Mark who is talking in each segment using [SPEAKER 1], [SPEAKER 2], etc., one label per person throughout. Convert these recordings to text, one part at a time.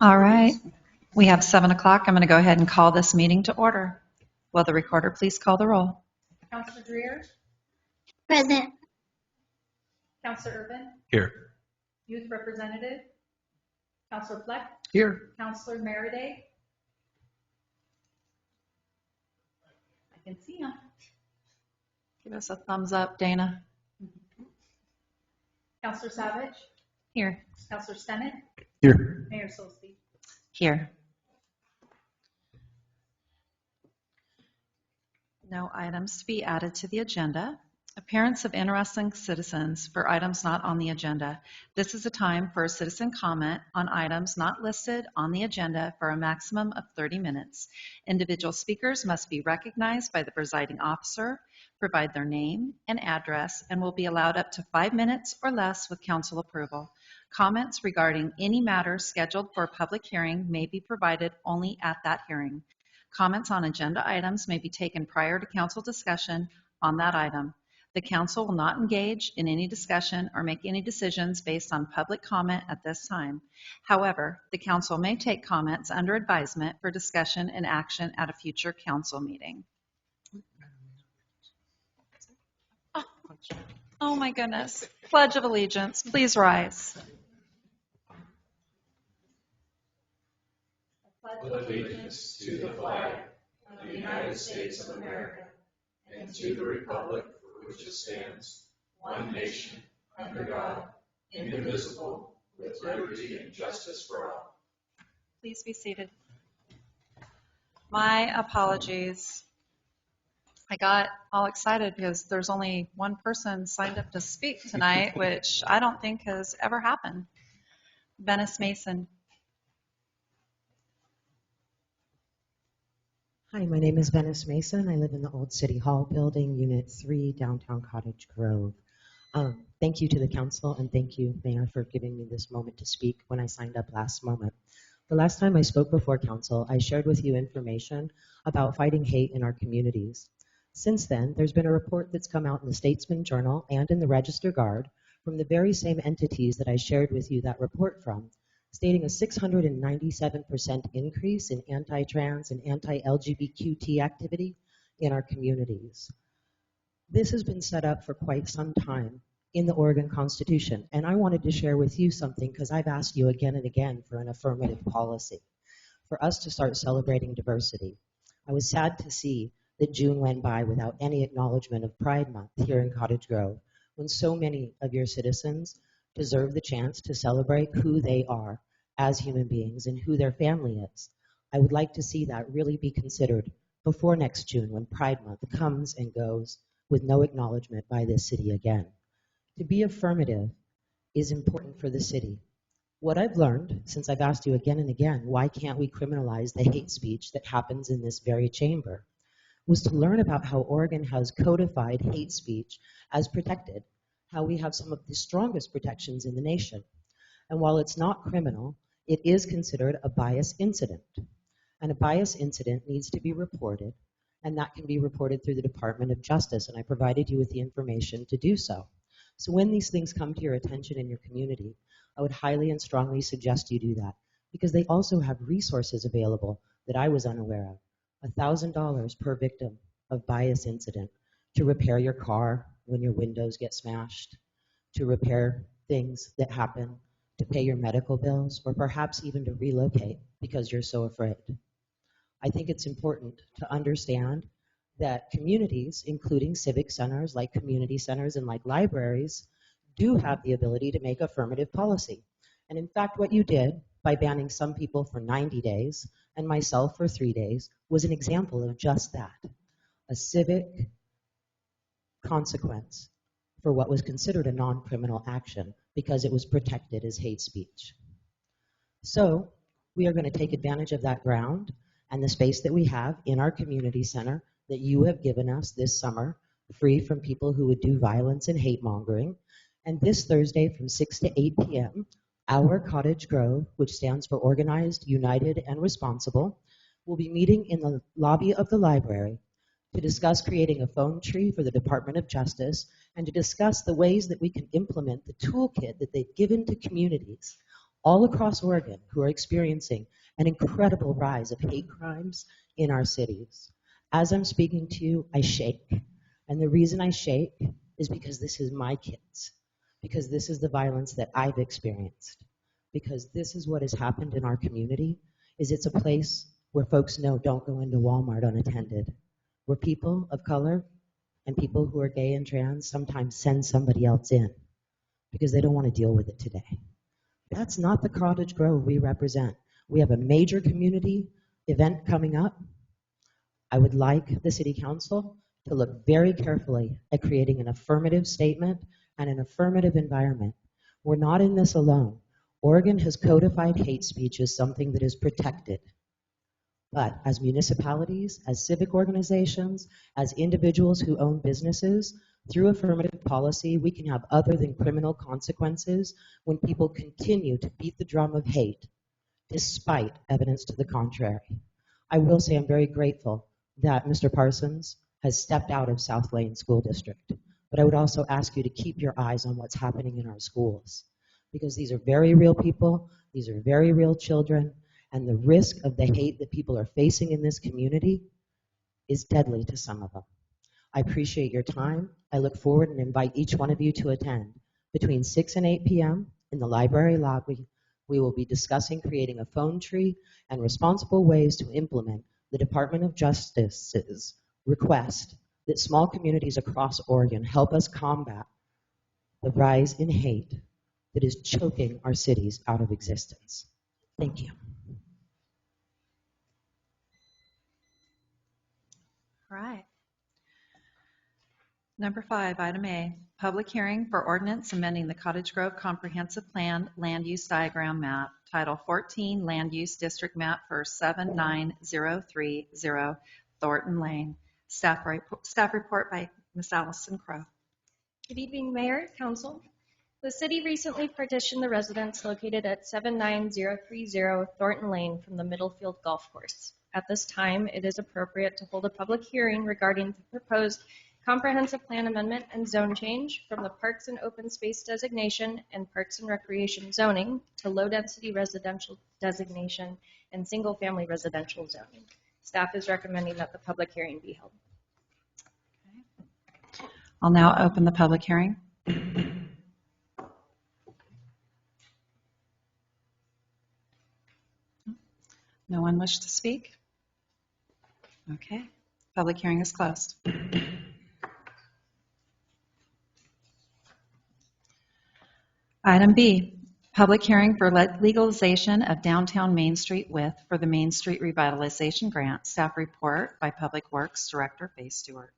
[SPEAKER 1] All right. We have 7 o'clock. I'm going to go ahead and call this meeting to order. Will the recorder please call the roll?
[SPEAKER 2] Counselor Dreer,
[SPEAKER 3] Present.
[SPEAKER 2] Counselor Urban,
[SPEAKER 4] Here.
[SPEAKER 2] Youth Representative, Counselor Fleck,
[SPEAKER 4] Here.
[SPEAKER 2] Counselor Meriday. I can see him.
[SPEAKER 1] Give us a thumbs up, Dana.
[SPEAKER 2] Counselor Savage,
[SPEAKER 1] Here.
[SPEAKER 2] Counselor Stennett,
[SPEAKER 4] Here.
[SPEAKER 2] Mayor Solsby.
[SPEAKER 1] Here. No items to be added to the agenda. Appearance of interesting citizens for items not on the agenda. This is a time for a citizen comment on items not listed on the agenda for a maximum of 30 minutes. Individual speakers must be recognized by the presiding officer, provide their name and address, and will be allowed up to 5 minutes or less with council approval. Comments regarding any matter scheduled for a public hearing may be provided only at that hearing. Comments on agenda items may be taken prior to council discussion on that item. The council will not engage in any discussion or make any decisions based on public comment at this time. However, the council may take comments under advisement for discussion and action at a future council meeting. Oh my goodness. Pledge of Allegiance, please rise.
[SPEAKER 5] Pledge allegiance to the flag of the United States of America and to the republic for which it stands, one nation, under God, indivisible, with liberty and justice for all.
[SPEAKER 1] Please be seated. My apologies. I got all excited because there's only one person signed up to speak tonight, which I don't think has ever happened. Venice Mason.
[SPEAKER 6] Hi, my name is Venice Mason. I live in the old City Hall building, Unit 3, downtown Cottage Grove. Thank you to the council and thank you, Mayor, for giving me this moment to speak when I signed up last moment. The last time I spoke before council, I shared with you information about fighting hate in our communities. Since then, there's been a report that's come out in the Statesman Journal and in the Register Guard from the very same entities that I shared with you that report from, stating a 697% increase in anti-trans and anti-LGBTQ activity in our communities. This has been set up for quite some time in the Oregon Constitution, and I wanted to share with you something because I've asked you again and again for an affirmative policy, for us to start celebrating diversity. I was sad to see that June went by without any acknowledgement of Pride Month here in Cottage Grove, when so many of your citizens deserve the chance to celebrate who they are as human beings and who their family is. I would like to see that really be considered before next June when Pride Month comes and goes with no acknowledgement by this city again. To be affirmative is important for the city. What I've learned, since I've asked you again and again, why can't we criminalize the hate speech that happens in this very chamber, was to learn about how Oregon has codified hate speech as protected, how we have some of the strongest protections in the nation. And while it's not criminal, it is considered a bias incident. And a bias incident needs to be reported, and that can be reported through the Department of Justice, and I provided you with the information to do so. So when these things come to your attention in your community, I would highly and strongly suggest you do that, because they also have resources available that I was unaware of. $1,000 per victim of bias incident to repair your car when your windows get smashed, to repair things that happen, to pay your medical bills, or perhaps even to relocate because you're so afraid. I think it's important to understand that communities, including civic centers like community centers and like libraries, do have the ability to make affirmative policy. And in fact, what you did by banning some people for 90 days and myself for 3 days was an example of just that, a civic consequence for what was considered a non-criminal action because it was protected as hate speech. So we are going to take advantage of that ground and the space that we have in our community center that you have given us this summer, free from people who would do violence and hate mongering. And this Thursday from 6 to 8 p.m., our Cottage Grove, which stands for Organized, United, and Responsible, will be meeting in the lobby of the library to discuss creating a phone tree for the Department of Justice and to discuss the ways that we can implement the toolkit that they've given to communities all across Oregon who are experiencing an incredible rise of hate crimes in our cities. As I'm speaking to you, I shake. And the reason I shake is because this is my kids, because this is the violence that I've experienced, because this is what has happened in our community, is it's a place where folks know don't go into Walmart unattended, where people of color and people who are gay and trans sometimes send somebody else in because they don't want to deal with it today. That's not the Cottage Grove we represent. We have a major community event coming up. I would like the City Council to look very carefully at creating an affirmative statement and an affirmative environment. We're not in this alone. Oregon has codified hate speech as something that is protected. But as municipalities, as civic organizations, as individuals who own businesses, through affirmative policy, we can have other than criminal consequences when people continue to beat the drum of hate, despite evidence to the contrary. I will say I'm very grateful that Mr. Parsons has stepped out of South Lane School District. But I would also ask you to keep your eyes on what's happening in our schools, because these are very real people, these are very real children, and the risk of the hate that people are facing in this community is deadly to some of them. I appreciate your time. I look forward and invite each one of you to attend. Between 6 and 8 p.m. in the library lobby, we will be discussing creating a phone tree and responsible ways to implement the Department of Justice's request that small communities across Oregon help us combat the rise in hate that is choking our cities out of existence. Thank you.
[SPEAKER 1] All right. Number 5, item A, public hearing for ordinance amending the Cottage Grove Comprehensive Plan Land Use Diagram Map, Title 14 Land Use District Map for 79030 Thornton Lane. Staff report by Ms. Allison Crowe.
[SPEAKER 4] Good evening, Mayor, Council. The city recently partitioned the residence located at 79030 Thornton Lane from the Middlefield Golf Course. At this time, it is appropriate to hold a public hearing regarding the proposed comprehensive plan amendment and zone change from the Parks and Open Space designation and Parks and Recreation zoning to low-density residential designation and single-family residential zoning. Staff is recommending that the public hearing be held.
[SPEAKER 1] I'll now open the public hearing. No one wished to speak? Okay. Public hearing is closed. Item B, public hearing for legalization of downtown Main Street width for the Main Street Revitalization Grant. Staff report by Public Works Director Faye Stewart.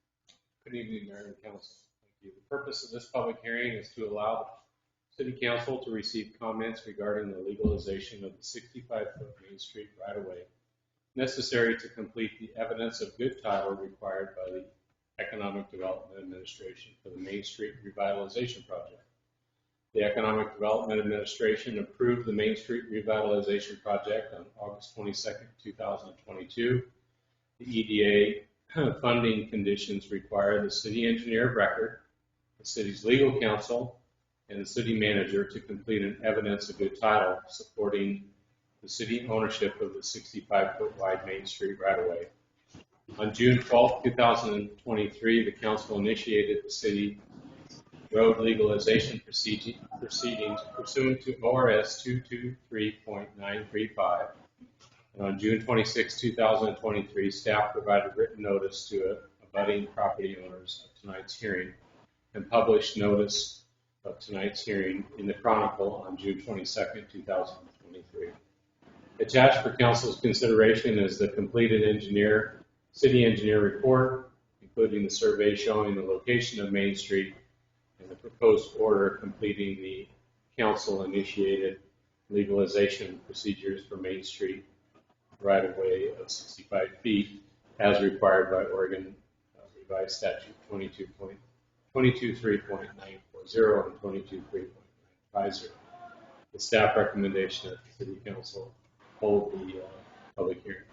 [SPEAKER 5] Good evening, Mayor and Council. Thank you. The purpose of this public hearing is to allow the City Council to receive comments regarding the legalization of the 65-foot Main Street right-of-way necessary to complete the evidence of good title required by the Economic Development Administration for the Main Street Revitalization Project. The Economic Development Administration approved the Main Street Revitalization Project on August 22nd, 2022. The EDA funding conditions require the city engineer of record, the city's legal counsel, and the city manager to complete an evidence of good title supporting the city ownership of the 65-foot wide Main Street right-of-way. On June 12, 2023, the council initiated the city road legalization proceedings pursuant to ORS 223.935. And on June 26, 2023, staff provided written notice to abutting property owners of tonight's hearing and published notice of tonight's hearing in the Chronicle on June 22, 2023. Attached for council's consideration is the completed city engineer report, including the survey showing the location of Main Street and the proposed order completing the council-initiated legalization procedures for Main Street right-of-way of 65 feet as required by Oregon Revised Statute 22.3.940 and 22.3.950. The staff recommendation that the City Council hold the public hearing.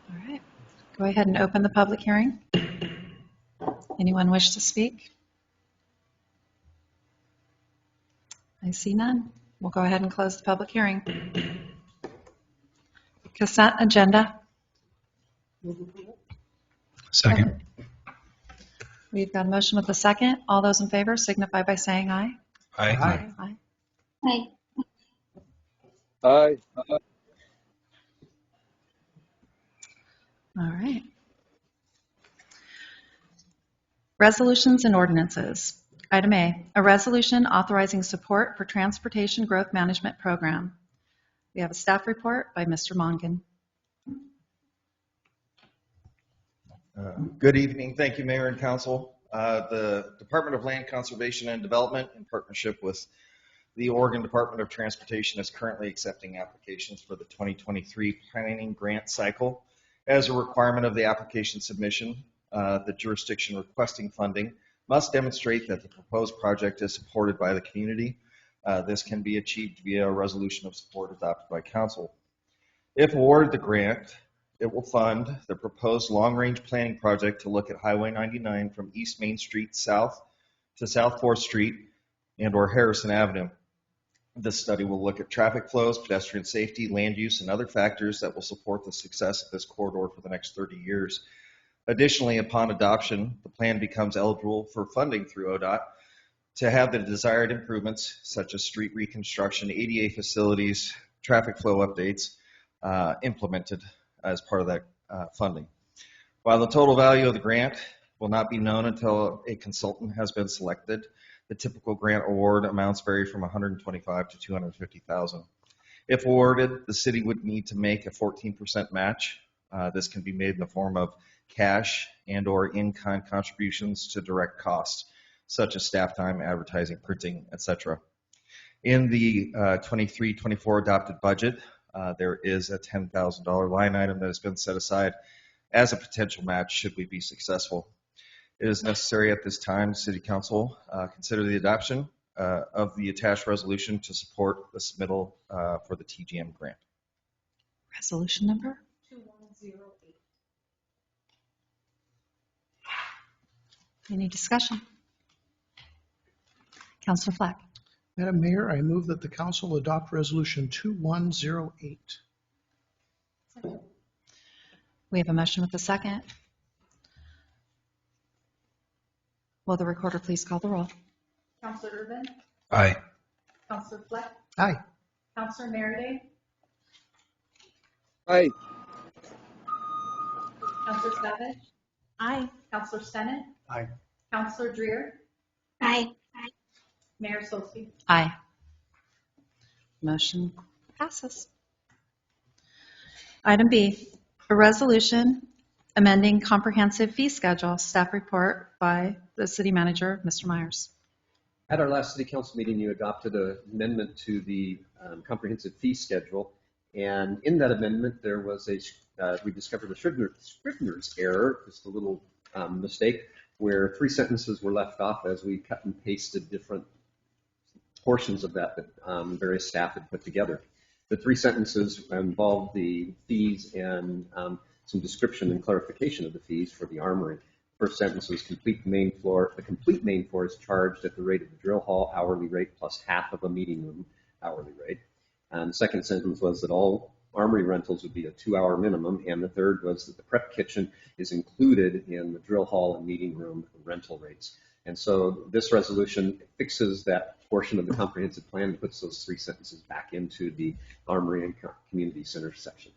[SPEAKER 1] All right. Go ahead and open the public hearing. Anyone wish to speak? I see none. We'll go ahead and close the public hearing. Consent agenda.
[SPEAKER 5] Second.
[SPEAKER 1] We've got a motion with a second. All those in favor signify by saying aye.
[SPEAKER 5] Aye.
[SPEAKER 1] Aye.
[SPEAKER 3] Aye.
[SPEAKER 7] Aye.
[SPEAKER 1] All right. Resolutions and ordinances. Item A, a resolution authorizing support for Transportation Growth Management Program. We have a staff report by Mr. Mongan.
[SPEAKER 8] Good evening. Thank you, Mayor and Council. The Department of Land Conservation and Development, in partnership with the Oregon Department of Transportation, is currently accepting applications for the 2023 planning grant cycle. As a requirement of the application submission, the jurisdiction requesting funding must demonstrate that the proposed project is supported by the community. This can be achieved via a resolution of support adopted by Council. If awarded the grant, it will fund the proposed long-range planning project to look at Highway 99 from East Main Street south to South 4th Street and/or Harrison Avenue. This study will look at traffic flows, pedestrian safety, land use, and other factors that will support the success of this corridor for the next 30 years. Additionally, upon adoption, the plan becomes eligible for funding through ODOT to have the desired improvements such as street reconstruction, ADA facilities, traffic flow updates implemented as part of that funding. While the total value of the grant will not be known until a consultant has been selected, the typical grant award amounts vary from $125,000 to $250,000. If awarded, the city would need to make a 14% match. This can be made in the form of cash and/or in-kind contributions to direct costs, such as staff time, advertising, printing, etc. In the 23-24 adopted budget, there is a $10,000 line item that has been set aside as a potential match should we be successful. It is necessary at this time, City Council consider the adoption of the attached resolution to support the submittal for the TGM grant.
[SPEAKER 1] Resolution number?
[SPEAKER 2] 2108.
[SPEAKER 1] Any discussion? Councilor Fleck.
[SPEAKER 9] Madam Mayor, I move that the council adopt Resolution 2108.
[SPEAKER 1] We have a motion with a second. Will the recorder please call the roll?
[SPEAKER 2] Counselor Urban,
[SPEAKER 5] Aye.
[SPEAKER 2] Counselor Fleck,
[SPEAKER 9] Aye.
[SPEAKER 2] Counselor Merriday,
[SPEAKER 7] Aye.
[SPEAKER 2] Counselor Savage,
[SPEAKER 1] Aye.
[SPEAKER 2] Counselor Stennett,
[SPEAKER 9] Aye.
[SPEAKER 2] Counselor Dreer,
[SPEAKER 3] Aye.
[SPEAKER 2] Mayor Solsky.
[SPEAKER 1] Aye. Motion passes. Item B, a resolution amending comprehensive fee schedule. Staff report by the city manager, Mr. Myers.
[SPEAKER 10] At our last city council meeting, you adopted an amendment to the comprehensive fee schedule. And in that amendment, there was we discovered a Scrivener's error, just a little mistake, where 3 sentences were left off as we cut and pasted different portions of that various staff had put together. The 3 sentences involved the fees and some description and clarification of the fees for the armory. First sentence was complete main floor. The complete main floor is charged at the rate of the drill hall hourly rate plus half of a meeting room hourly rate. And the second sentence was that all armory rentals would be a 2-hour minimum. And the third was that the prep kitchen is included in the drill hall and meeting room rental rates. And so this resolution fixes that portion of the comprehensive plan and puts those 3 sentences back into the armory and community center section.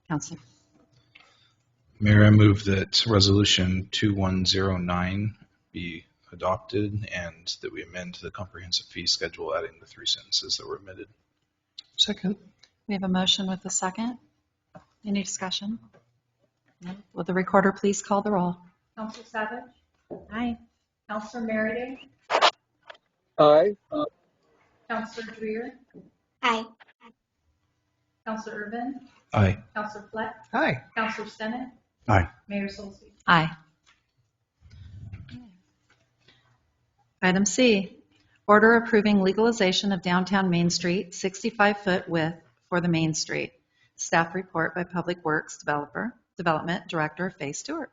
[SPEAKER 1] Councilor.
[SPEAKER 5] Mayor, I move that resolution 2109 be adopted and that we amend the comprehensive fee schedule, adding the 3 sentences that were omitted.
[SPEAKER 9] Second.
[SPEAKER 1] We have a motion with a second. Any discussion? No? Will the recorder please call the roll?
[SPEAKER 2] Counselor Savage,
[SPEAKER 1] Aye.
[SPEAKER 2] Counselor Merriday,
[SPEAKER 7] Aye.
[SPEAKER 2] Counselor Dreer,
[SPEAKER 3] Aye.
[SPEAKER 2] Counselor Urban,
[SPEAKER 5] Aye.
[SPEAKER 2] Counselor Fleck,
[SPEAKER 9] Aye.
[SPEAKER 2] Counselor Stennett,
[SPEAKER 5] Aye.
[SPEAKER 2] Mayor Solsky.
[SPEAKER 1] Aye. Item C, order approving legalization of downtown Main Street, 65-foot width for the Main Street. Staff report by Public Works Development Director Faye Stewart.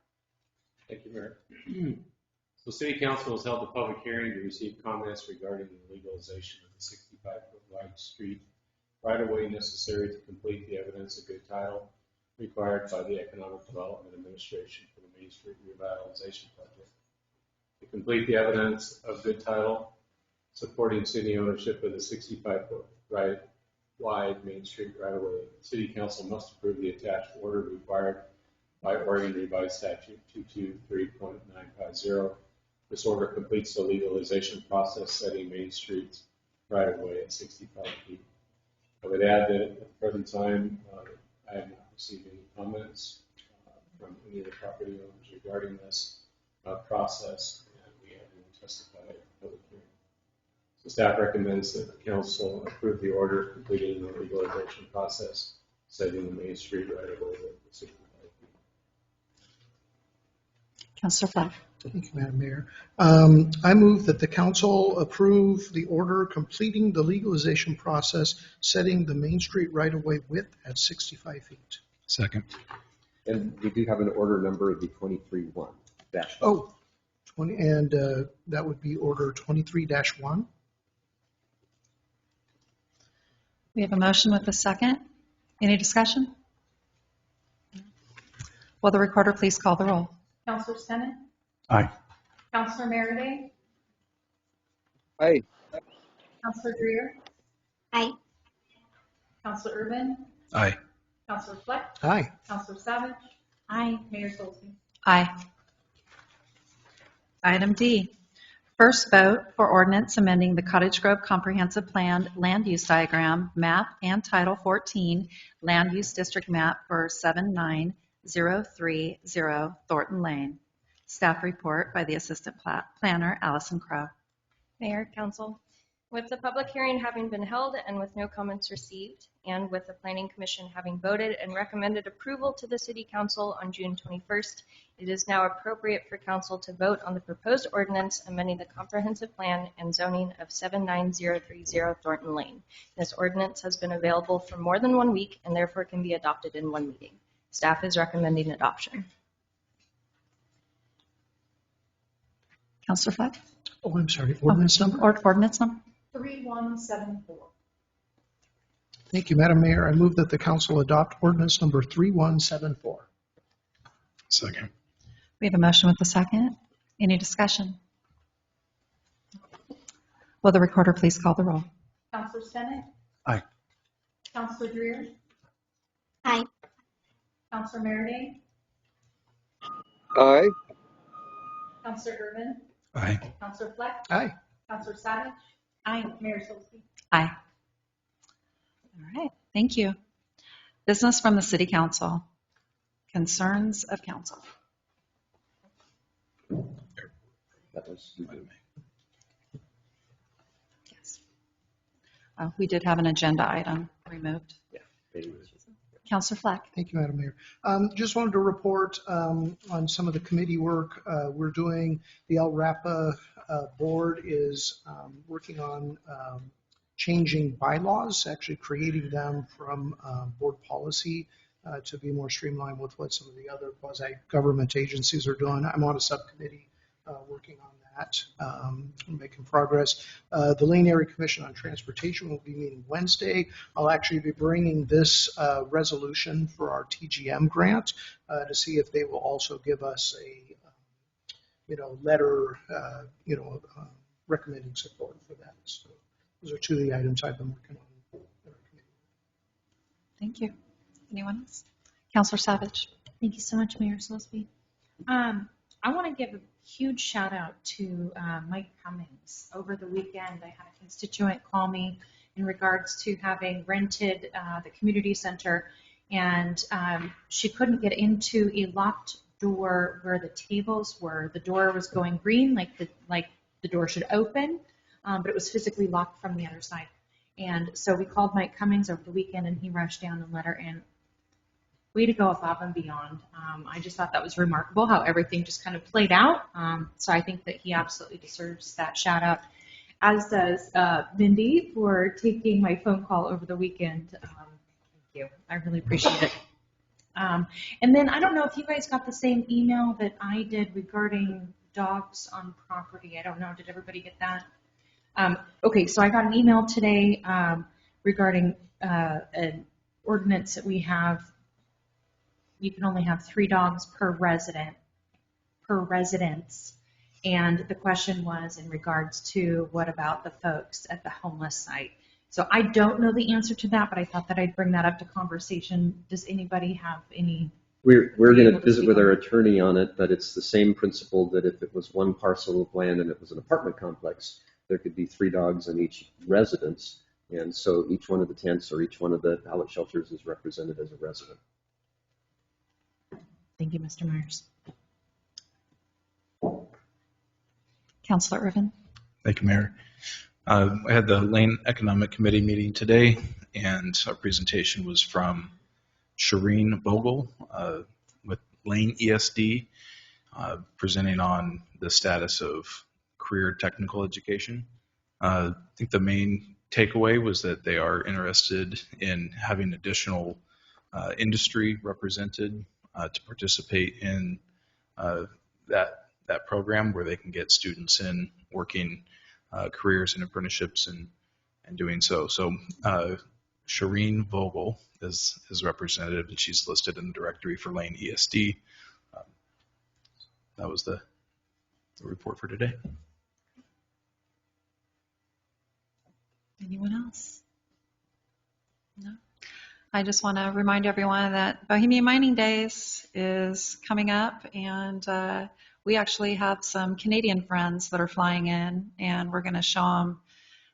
[SPEAKER 10] Thank you, Mayor.
[SPEAKER 5] So City Council has held a public hearing to receive comments regarding the legalization of the 65-foot wide street right-of-way necessary to complete the evidence of good title required by the Economic Development Administration for the Main Street Revitalization Project. To complete the evidence of good title supporting city ownership of the 65-foot wide Main Street right-of-way, City Council must approve the attached order required by Oregon Revised Statute 223.950. This order completes the legalization process setting Main Street's right-of-way at 65 feet. I would add that at the present time, I have not received any comments from any of the property owners regarding this process, and we have not testified at the public hearing. So staff recommends that the council approve the order completing the legalization process setting the Main Street right-of-way at 65 feet.
[SPEAKER 1] Councillor Fleck.
[SPEAKER 9] Thank you, Madam Mayor. I move that the council approve the order completing the legalization process, setting the Main Street right-of-way width at 65 feet.
[SPEAKER 11] Second.
[SPEAKER 10] And we do have an order number of the 23-1 dash.
[SPEAKER 9] Oh, 20, and that would be order 23-1.
[SPEAKER 1] We have a motion with a second. Any discussion? Will the recorder please call the roll?
[SPEAKER 2] Counselor Stennett?
[SPEAKER 11] Aye.
[SPEAKER 2] Counselor Merriday?
[SPEAKER 7] Aye.
[SPEAKER 2] Counselor Dreer?
[SPEAKER 3] Aye.
[SPEAKER 2] Counselor Urban?
[SPEAKER 11] Aye.
[SPEAKER 2] Counselor Fleck?
[SPEAKER 9] Aye.
[SPEAKER 2] Counselor Savage? Aye. Mayor Solsby?
[SPEAKER 1] Aye. Item D, first vote for ordinance amending the Cottage Grove Comprehensive Plan Land Use Diagram, Map and Title 14, Land Use District Map for 79030 Thornton Lane. Staff report by the Assistant Planner, Allison Crowe.
[SPEAKER 4] Mayor, Council, with the public hearing having been held and with no comments received, and with the Planning Commission having voted and recommended approval to the City Council on June 21st, it is now appropriate for Council to vote on the proposed ordinance amending the comprehensive plan and zoning of 79030 Thornton Lane. This ordinance has been available for more than 1 week and therefore can be adopted in one meeting. Staff is recommending adoption.
[SPEAKER 1] Councillor Fleck?
[SPEAKER 9] Oh, I'm sorry. Ordinance number?
[SPEAKER 1] Ordinance number?
[SPEAKER 2] 3174.
[SPEAKER 9] Thank you, Madam Mayor. I move that the council adopt ordinance number 3174.
[SPEAKER 11] Second.
[SPEAKER 1] We have a motion with a second. Any discussion? Will the recorder please call the roll?
[SPEAKER 2] Counselor Stennett?
[SPEAKER 11] Aye.
[SPEAKER 2] Counselor Dreer?
[SPEAKER 3] Aye.
[SPEAKER 2] Counselor Merriday?
[SPEAKER 7] Aye.
[SPEAKER 2] Counselor Urban?
[SPEAKER 11] Aye.
[SPEAKER 2] Counselor Fleck?
[SPEAKER 9] Aye.
[SPEAKER 2] Counselor Savage? Aye. Mayor Solsby?
[SPEAKER 1] Aye. All right, thank you. Business from the City Council. Concerns of council.
[SPEAKER 10] That was
[SPEAKER 1] Yes. We did have an agenda item removed.
[SPEAKER 10] yeah. Maybe it was-
[SPEAKER 1] Councillor Fleck.
[SPEAKER 9] Thank you, Madam Mayor. Just wanted to report on some of the committee work we're doing. The LRAPA board is working on changing bylaws, actually creating them from board policy to be more streamlined with what some of the other quasi-government agencies are doing. I'm on a subcommittee working on that, making progress. The Lane Area Commission on Transportation will be meeting Wednesday. I'll actually be bringing this resolution for our TGM grant to see if they will also give us a letter, recommending support for that. So those are two of the items I've been working on in our committee.
[SPEAKER 1] Thank you. Anyone else? Councillor Savage.
[SPEAKER 12] Thank you so much, Mayor Solsby. I want to give a huge shout out to Mike Cummings. Over the weekend, I had a constituent call me in regards to having rented the community center, and she couldn't get into a locked door where the tables were. The door was going green, like the door should open, but it was physically locked from the other side. And so we called Mike Cummings over the weekend, and he rushed down and let her in. Way to go above and beyond. I just thought that was remarkable how everything just kind of played out. So I think that he absolutely deserves that shout out, as does Mindy for taking my phone call over the weekend. Thank you. I really appreciate it. And then I don't know if you guys got the same email that I did regarding dogs on property. I don't know, did everybody get that? Okay, so I got an email today regarding an ordinance that we have. You can only have 3 dogs per residence. And the question was in regards to what about the folks at the homeless site? So I don't know the answer to that, but I thought that I'd bring that up to conversation. Does anybody have any?
[SPEAKER 10] We're going to
[SPEAKER 12] to
[SPEAKER 10] visit
[SPEAKER 12] speak
[SPEAKER 10] with
[SPEAKER 12] on
[SPEAKER 10] our
[SPEAKER 12] it?
[SPEAKER 10] attorney on it, but it's the same principle that if it was one parcel of land and it was an apartment complex, there could be 3 dogs in each residence. And so each one of the tents or each one of the pallet shelters is represented as a resident.
[SPEAKER 12] Thank you, Mr. Myers.
[SPEAKER 1] Counselor Irvin?
[SPEAKER 11] Thank you, Mayor. I had the Lane Economic Committee meeting today, and our presentation was from Shireen Vogel with Lane ESD, presenting on the status of career technical education. I think the main takeaway was that they are interested in having additional industry represented to participate in that program, where they can get students in working careers and apprenticeships and doing so. So Shireen Vogel is representative, and she's listed in the directory for Lane ESD. That was the report for today.
[SPEAKER 1] Anyone else? No? I just want to remind everyone that Bohemian Mining Days is coming up, and we actually have some Canadian friends that are flying in, and we're going to show them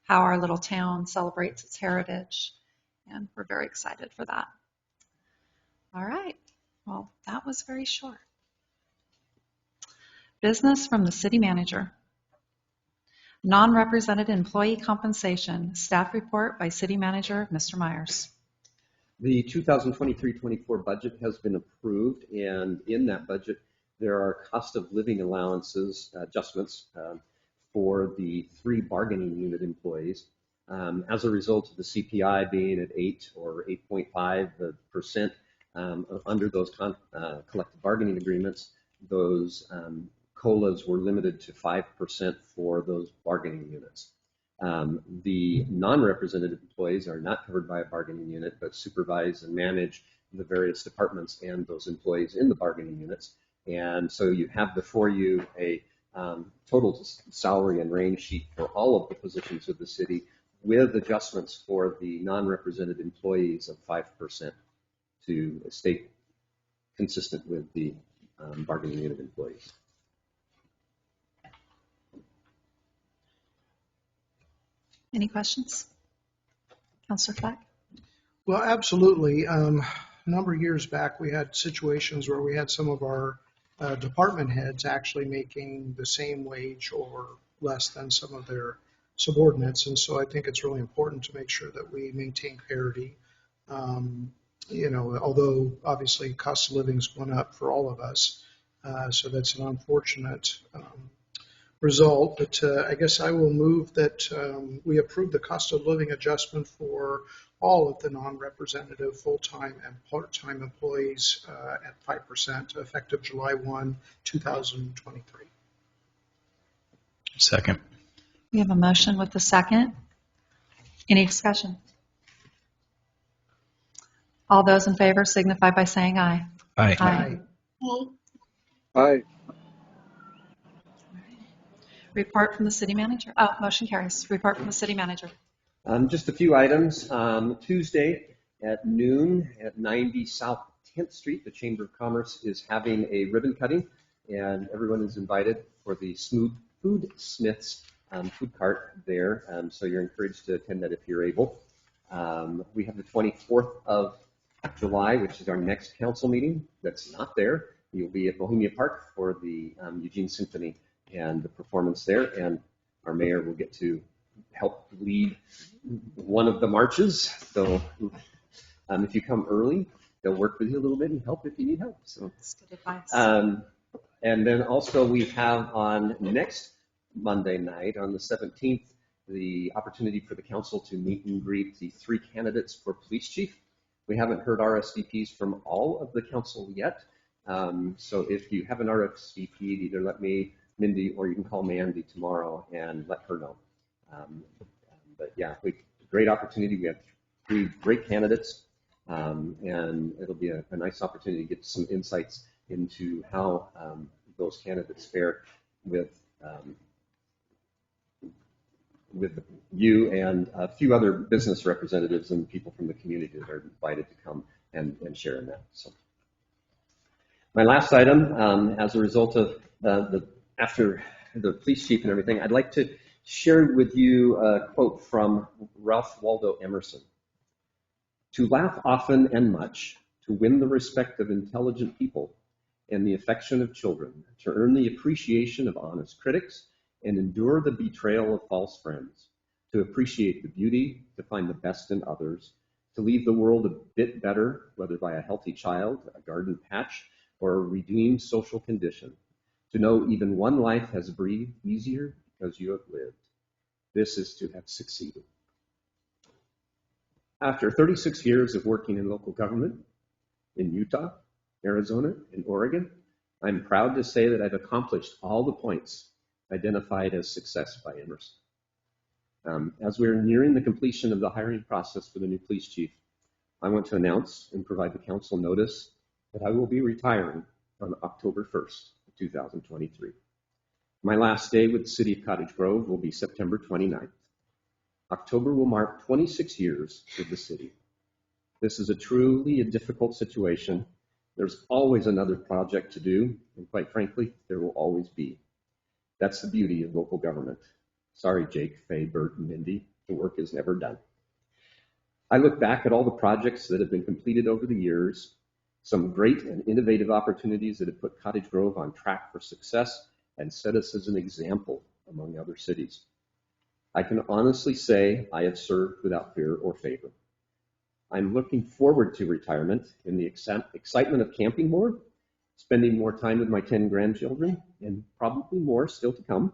[SPEAKER 1] how our little town celebrates its heritage, and we're very excited for that. All right. Well, that was very short. Business from the city manager. Non-represented employee compensation. Staff report by city manager, Mr. Myers.
[SPEAKER 10] The 2023-24 budget has been approved, and in that budget, there are cost of living allowances adjustments for the 3 bargaining unit employees. As a result of the CPI being at 8 or 8.5% under those collective bargaining agreements, those COLAs were limited to 5% for those bargaining units. The non-represented employees are not covered by a bargaining unit, but supervise and manage the various departments and those employees in the bargaining units. And so you have before you a total salary and range sheet for all of the positions of the city, with adjustments for the non-represented employees of 5% to stay consistent with the bargaining unit employees.
[SPEAKER 1] Any questions? Councilor Fleck?
[SPEAKER 9] Well, absolutely. A number of years back, we had situations where we had some of our department heads actually making the same wage or less than some of their subordinates. And so I think it's really important to make sure that we maintain parity. Although obviously cost of living's gone up for all of us. So that's an unfortunate result, but I guess I will move that we approve the cost of living adjustment for all of the non-representative full-time and part-time employees at 5% effective July 1, 2023.
[SPEAKER 11] Second.
[SPEAKER 1] We have a motion with the second. Any discussion? All those in favor signify by saying aye.
[SPEAKER 11] Aye.
[SPEAKER 1] Aye.
[SPEAKER 7] Aye.
[SPEAKER 1] Report from the city manager. Oh, motion carries. Report from the city manager.
[SPEAKER 10] Just a few items. Tuesday at noon at 90 South 10th Street, the Chamber of Commerce is having a ribbon cutting, and everyone is invited for the Food Smiths food cart there. So you're encouraged to attend that if you're able. We have the 24th of July, which is our next council meeting. That's not there. You'll be at Bohemia Park for the Eugene Symphony and the performance there, and our mayor will get to help lead one of the marches. So if you come early, they'll work with you a little bit and help if you need help. So
[SPEAKER 1] That's good advice.
[SPEAKER 10] and then also we have on next Monday night, on the 17th, the opportunity for the council to meet and greet the 3 candidates for police chief. We haven't heard RSVPs from all of the council yet. So if you have an RSVP, either let me Mindy, or you can call Mandy tomorrow and let her know. But yeah, great opportunity. We have 3 great candidates, and it'll be a nice opportunity to get some insights into how those candidates fare with you and a few other business representatives and people from the community that are invited to come and share in that. So, my last item, as a result of after the police chief and everything, I'd like to share with you a quote from Ralph Waldo Emerson. To laugh often and much, to win the respect of intelligent people and the affection of children, to earn the appreciation of honest critics and endure the betrayal of false friends, to appreciate the beauty, to find the best in others, to leave the world a bit better, whether by a healthy child, a garden patch, or a redeemed social condition, to know even one life has breathed easier because you have lived. This is to have succeeded. After 36 years of working in local government in Utah, Arizona, and Oregon, I'm proud to say that I've accomplished all the points identified as success by Emerson. As we're nearing the completion of the hiring process for the new police chief, I want to announce and provide the council notice that I will be retiring on October 1st, 2023. My last day with the city of Cottage Grove will be September 29th. October will mark 26 years with the city. This is truly a difficult situation. There's always another project to do, and quite frankly, there will always be. That's the beauty of local government. Sorry, Jake, Faye, Bert, and Mindy, the work is never done. I look back at all the projects that have been completed over the years, some great and innovative opportunities that have put Cottage Grove on track for success and set us as an example among other cities. I can honestly say I have served without fear or favor. I'm looking forward to retirement in the excitement of camping more, spending more time with my 10 grandchildren, and probably more still to come,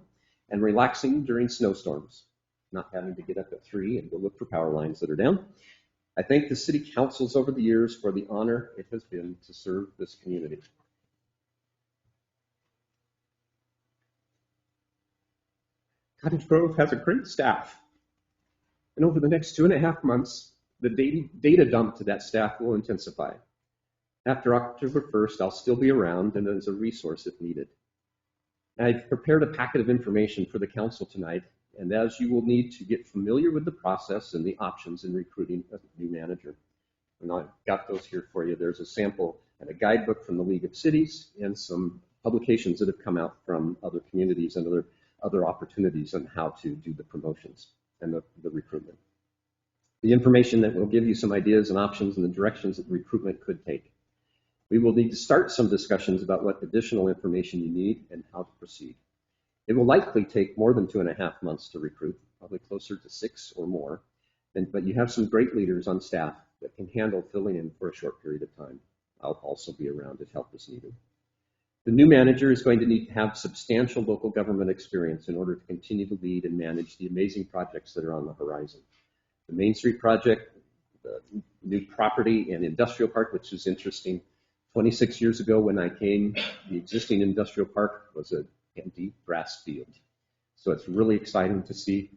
[SPEAKER 10] and relaxing during snowstorms, not having to get up at 3 and go look for power lines that are down. I thank the city councils over the years for the honor it has been to serve this community. Cottage Grove has a great staff, and over the next 2.5 months, the data dump to that staff will intensify. After October 1st, I'll still be around and as a resource if needed. I've prepared a packet of information for the council tonight, and as you will need to get familiar with the process and the options in recruiting a new manager. And I've got those here for you. There's a sample and a guidebook from the League of Cities and some publications that have come out from other communities and other opportunities on how to do the promotions and the recruitment. The information that will give you some ideas and options and the directions that recruitment could take. We will need to start some discussions about what additional information you need and how to proceed. It will likely take more than 2.5 months to recruit, probably closer to 6 or more, but you have some great leaders on staff that can handle filling in for a short period of time. I'll also be around if help is needed. The new manager is going to need to have substantial local government experience in order to continue to lead and manage the amazing projects that are on the horizon. The Main Street project, the new property and industrial park, which is interesting. 26 years ago when I came, the existing industrial park was an empty grass field. So it's really exciting to see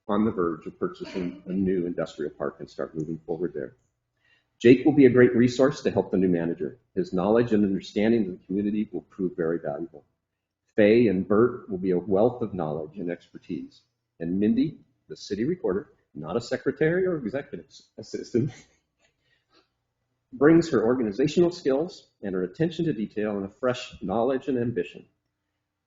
[SPEAKER 10] on the verge of purchasing a new industrial park and start moving forward there. Jake will be a great resource to help the new manager. His knowledge and understanding of the community will prove very valuable. Faye and Bert will be a wealth of knowledge and expertise. And Mindy, the city recorder, not a secretary or executive assistant, brings her organizational skills and her attention to detail and a fresh knowledge and ambition.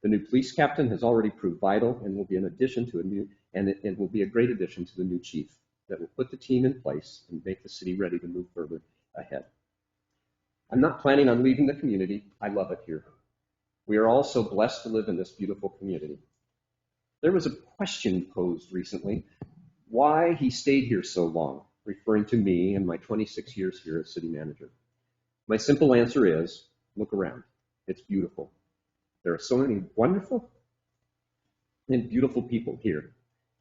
[SPEAKER 10] The new police captain has already proved vital and will be an addition to it will be a great addition to the new chief that will put the team in place and make the city ready to move further ahead. I'm not planning on leaving the community. I love it here. We are all so blessed to live in this beautiful community. There was a question posed recently, why he stayed here so long, referring to me and my 26 years here as city manager. My simple answer is, look around. It's beautiful. There are so many wonderful and beautiful people here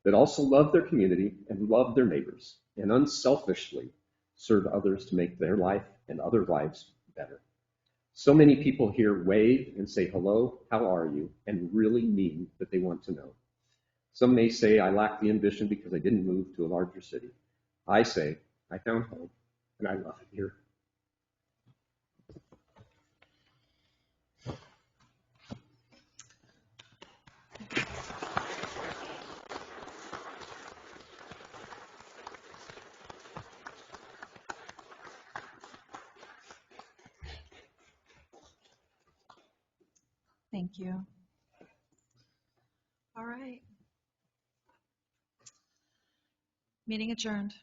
[SPEAKER 10] that also love their community and love their neighbors and unselfishly serve others to make their life and other lives better. So many people here wave and say hello, how are you, and really mean that they want to know. Some may say I lack the ambition because I didn't move to a larger city. I say I found home, and I love it here.
[SPEAKER 1] Thank you. All right. Meeting adjourned.